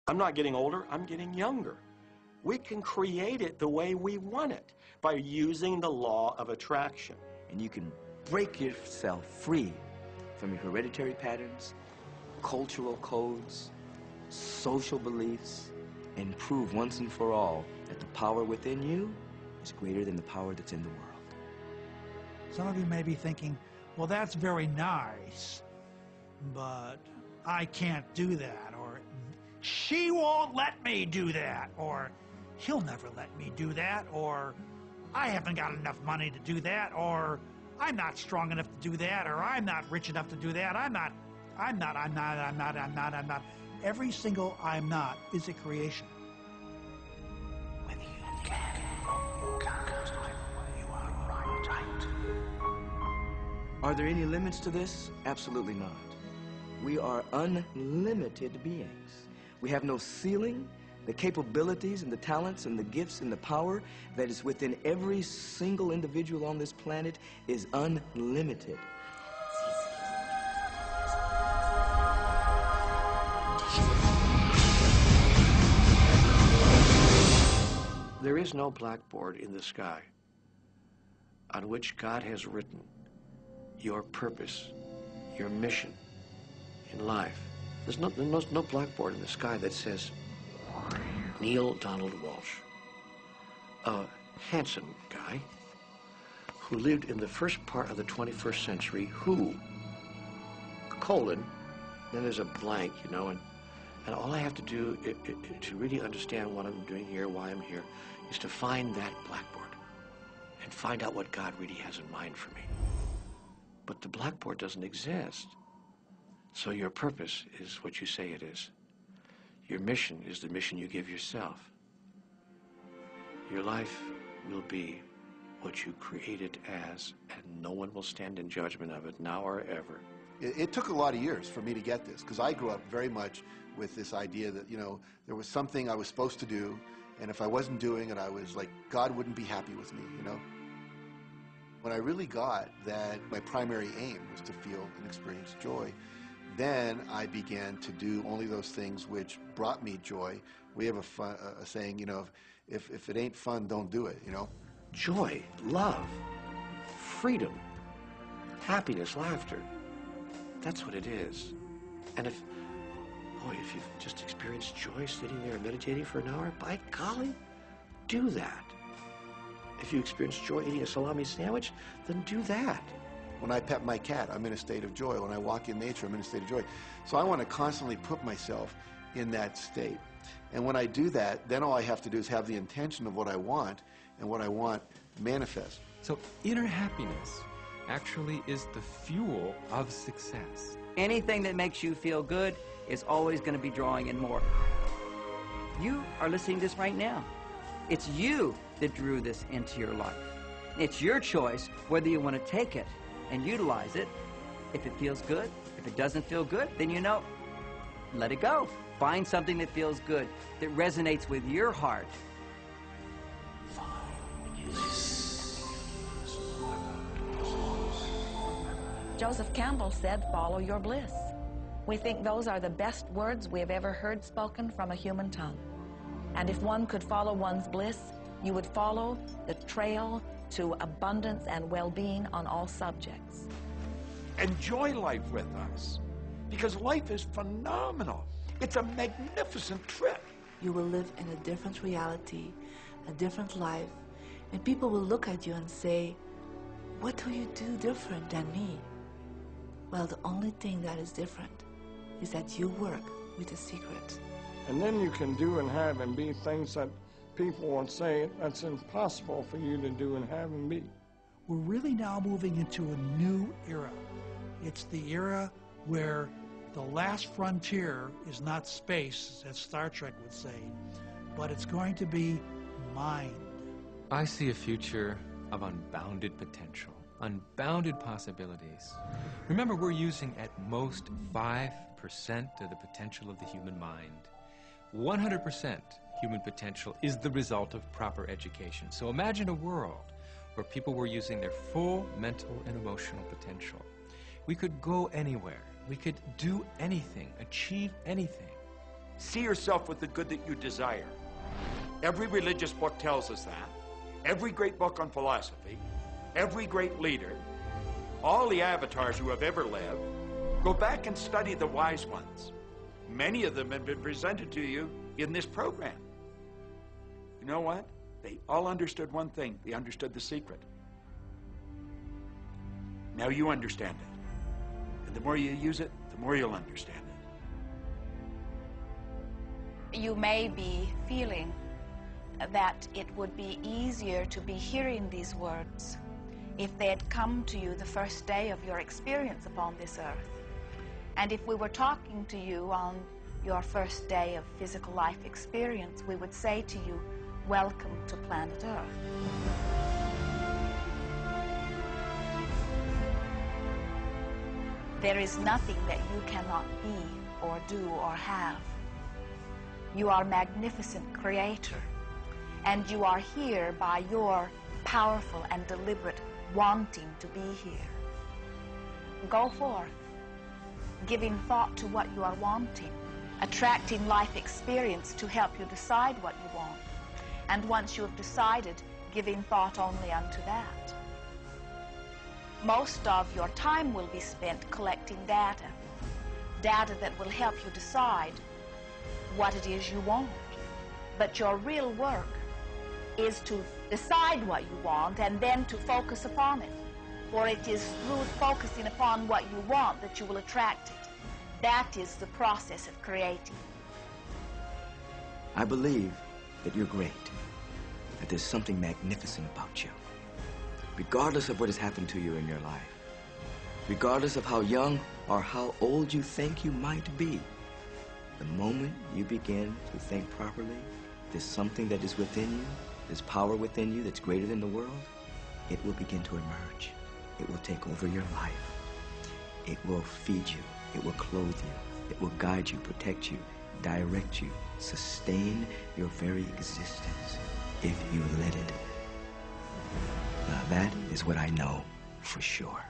I'm not getting older, I'm getting younger. We can create it the way we want it by using the law of attraction. And you can break yourself free from your hereditary patterns, cultural codes, social beliefs, and prove once and for all that the power within you is greater than the power that's in the world. Some of you may be thinking, well, that's very nice, but I can't do that, or she won't let me do that, or he'll never let me do that, or I haven't got enough money to do that, or I'm not strong enough to do that, or I'm not rich enough to do that, I'm not. Every single I'm not is a creation. Whether you can or you can't, you are right. Are there any limits to this? Absolutely not. We are unlimited beings. We have no ceiling. The capabilities and the talents and the gifts and the power that is within every single individual on this planet is unlimited. There is no blackboard in the sky on which God has written your purpose, your mission in life. There's no blackboard in the sky that says, Neil Donald Walsh, a handsome guy who lived in the first part of the 21st century, who, colon, then there's a blank, you know, and all I have to do to really understand what I'm doing here, why I'm here, is to find that blackboard and find out what God really has in mind for me. But the blackboard doesn't exist. So your purpose is what you say it is. Your mission is the mission you give yourself. Your life will be what you create it as, and no one will stand in judgment of it, now or ever. It took a lot of years for me to get this, because I grew up very much with this idea that, you know, there was something I was supposed to do, and if I wasn't doing it, I was like, God wouldn't be happy with me, you know? When I really got that my primary aim was to feel and experience joy, then I began to do only those things which brought me joy. We have a saying, you know, if it ain't fun, don't do it, you know? Joy, love, freedom, happiness, laughter. That's what it is. And if you've just experienced joy sitting there meditating for an hour, by golly, do that. If you experience joy eating a salami sandwich, then do that. When I pet my cat, I'm in a state of joy. When I walk in nature, I'm in a state of joy. So I want to constantly put myself in that state. And when I do that, then all I have to do is have the intention of what I want, and what I want manifest. So inner happiness actually is the fuel of success. Anything that makes you feel good is always going to be drawing in more. You are listening to this right now. It's you that drew this into your life. It's your choice whether you want to take it and utilize it. If it feels good, if it doesn't feel good, then you know, let it go. Find something that feels good, that resonates with your heart. Joseph Campbell said, follow your bliss. We think those are the best words we have ever heard spoken from a human tongue. And if one could follow one's bliss, you would follow the trail to abundance and well-being on all subjects. Enjoy life with us, because life is phenomenal. It's a magnificent trip. You will live in a different reality, a different life, and people will look at you and say, what do you do different than me? Well, the only thing that is different is that you work with a secret. And then you can do and have and be things that people won't say that's impossible for you to do and have and be. We're really now moving into a new era. It's the era where the last frontier is not space, as Star Trek would say, but it's going to be mind. I see a future of unbounded potential, unbounded possibilities. Remember, we're using at most 5% of the potential of the human mind. 100% human potential is the result of proper education. So imagine a world where people were using their full mental and emotional potential. We could go anywhere. We could do anything, achieve anything. See yourself with the good that you desire. Every religious book tells us that. Every great book on philosophy, every great leader, all the avatars who have ever lived. Go back and study the wise ones. Many of them have been presented to you in this program. You know what? They all understood one thing. They understood the secret. Now you understand it. And the more you use it, the more you'll understand it. You may be feeling that it would be easier to be hearing these words if they had come to you the first day of your experience upon this earth. And if we were talking to you on your first day of physical life experience, we would say to you, welcome to planet Earth. There is nothing that you cannot be or do or have. You are a magnificent creator, and you are here by your powerful and deliberate wanting to be here. Go forth, giving thought to what you are wanting, attracting life experience to help you decide what you want. And once you have decided, giving thought only unto that. Most of your time will be spent collecting data that will help you decide what it is you want. But your real work is to decide what you want and then to focus upon it. For it is through focusing upon what you want that you will attract it. That is the process of creating. I believe that you're great, that there's something magnificent about you. Regardless of what has happened to you in your life, regardless of how young or how old you think you might be, the moment you begin to think properly, there's something that is within you, there's power within you that's greater than the world, it will begin to emerge. It will take over your life. It will feed you. It will clothe you. It will guide you, protect you, direct you, sustain your very existence if you let it. Now that is what I know for sure.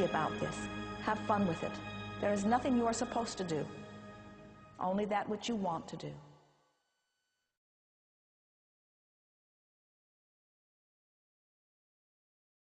About this. Have fun with it. There is nothing you are supposed to do, only that which you want to do.